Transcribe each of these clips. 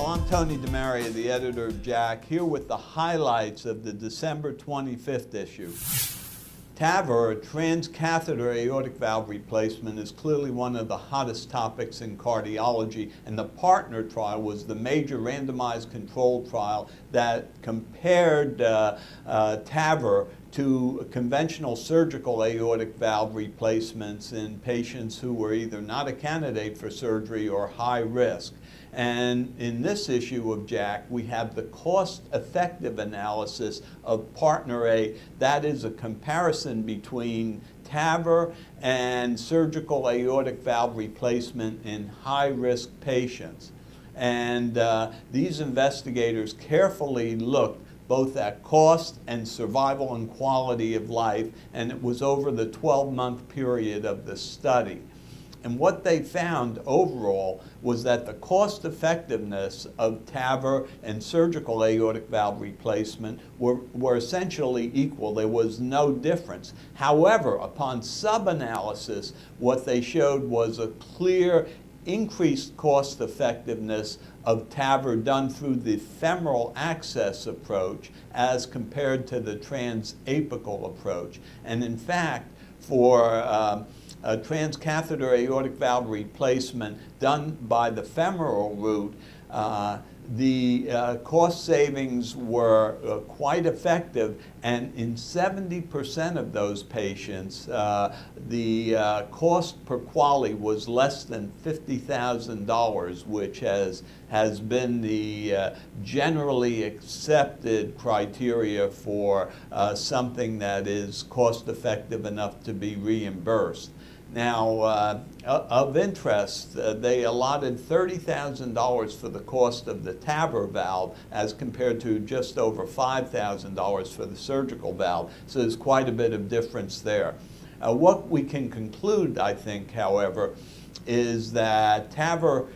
Hello, I'm Tony DeMaria, the editor of JACC, here with the highlights of the December 25th issue. TAVR, or transcatheter aortic valve replacement, is clearly one of the hottest topics in cardiology, and the PARTNER trial was the major randomized controlled trial that compared TAVR to conventional surgical aortic valve replacements in patients who were either not a candidate for surgery or high risk. And in this issue of JACC, we have the cost-effective analysis of PARTNER A. That is a comparison between TAVR and surgical aortic valve replacement in high-risk patients. And these investigators carefully looked both at cost and survival and quality of life, and it was over the 12-month period of the study. And what they found overall was that the cost effectiveness of TAVR and surgical aortic valve replacement were essentially equal. There was no difference. However, upon sub-analysis, what they showed was a clear increased cost effectiveness of TAVR done through the femoral access approach as compared to the transapical approach. And in fact, for a transcatheter aortic valve replacement done by the femoral route, the cost savings were quite effective, and in 70% of those patients, the cost per QALY was less than $50,000, which has been the generally accepted criteria for something that is cost effective enough to be reimbursed. Now, of interest, they allotted $30,000 for the cost of the TAVR valve as compared to just over $5,000 for the surgical valve. So there's quite a bit of difference there. What we can conclude, I think, however, is that TAVR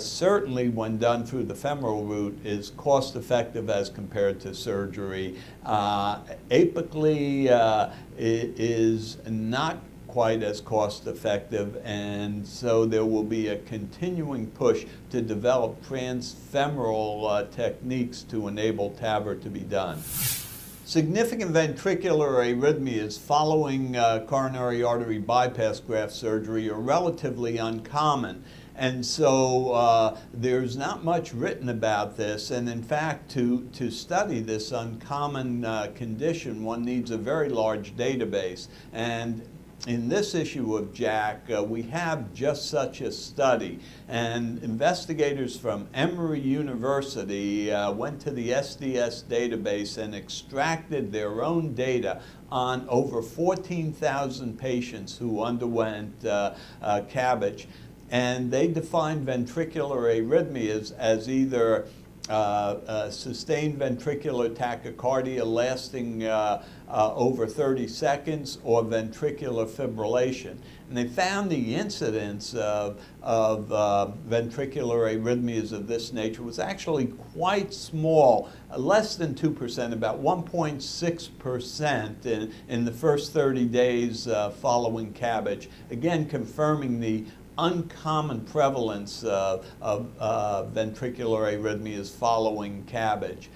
certainly, when done through the femoral route, is cost effective as compared to surgery. Apically, it is not quite as cost effective, and so there will be a continuing push to develop transfemoral techniques to enable TAVR to be done. Significant ventricular arrhythmias following coronary artery bypass graft surgery are relatively uncommon. And so there's not much written about this, and in fact, to study this uncommon condition, one needs a very large database. And in this issue of JACC, we have just such a study, and investigators from Emory University went to the SDS database and extracted their own data on over 14,000 patients who underwent CABG, and they defined ventricular arrhythmias as either sustained ventricular tachycardia lasting over 30 seconds or ventricular fibrillation. And they found the incidence of ventricular arrhythmias of this nature was actually quite small, less than 2%, about 1.6% in the first 30 days following CABG, again confirming the uncommon prevalence of ventricular arrhythmias following CABG.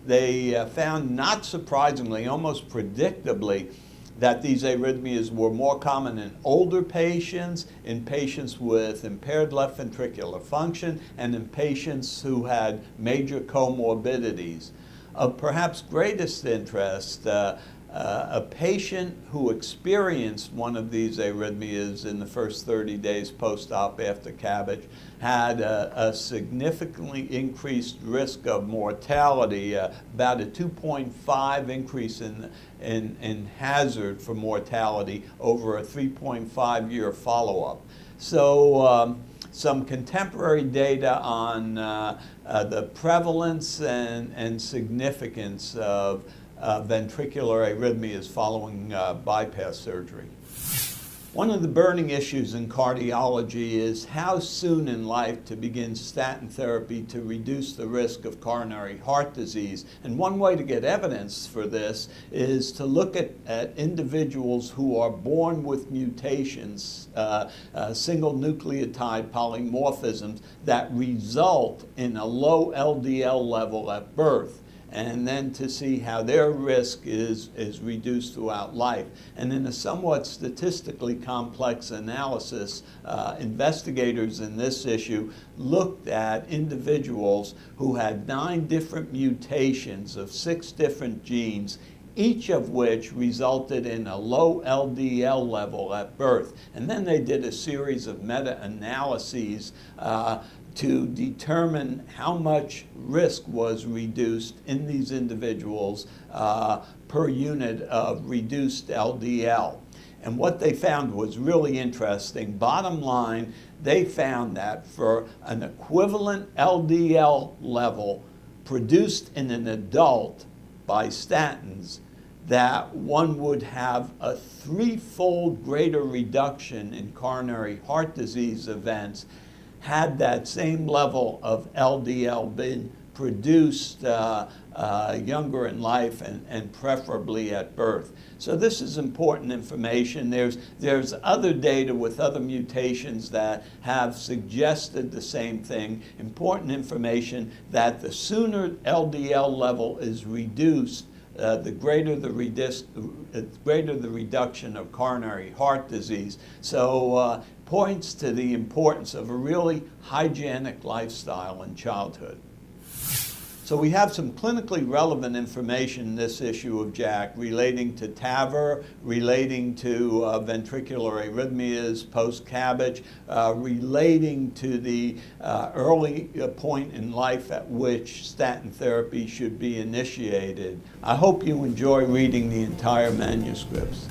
They found, not surprisingly, almost predictably, that these arrhythmias were more common in older patients, in patients with impaired left ventricular function, and in patients who had major comorbidities. Of perhaps greatest interest, a patient who experienced one of these arrhythmias in the first 30 days post-op after CABG had a significantly increased risk of mortality, about a 2.5 increase in hazard for mortality over a 3.5-year follow-up. So some contemporary data on the prevalence and significance of ventricular arrhythmias following bypass surgery. One of the burning issues in cardiology is how soon in life to begin statin therapy to reduce the risk of coronary heart disease. And one way to get evidence for this is to look at individuals who are born with mutations, single nucleotide polymorphisms that result in a low LDL level at birth, and then to see how their risk is reduced throughout life. And in a somewhat statistically complex analysis, investigators in this issue looked at individuals who had 9 different mutations of 6 different genes, each of which resulted in a low LDL level at birth. And then they did a series of meta-analyses to determine how much risk was reduced in these individuals per unit of reduced LDL. And what they found was really interesting. Bottom line, they found that for an equivalent LDL level produced in an adult by statins, that one would have a 3-fold greater reduction in coronary heart disease events had that same level of LDL been produced younger in life and preferably at birth. So this is important information. There's other data with other mutations that have suggested the same thing. Important information that the sooner LDL level is reduced, the greater the reduction of coronary heart disease. So points to the importance of a really hygienic lifestyle in childhood. So we have some clinically relevant information in this issue of JACC relating to TAVR, relating to ventricular arrhythmias post-CABG, relating to the early point in life at which statin therapy should be initiated. I hope you enjoy reading the entire manuscripts.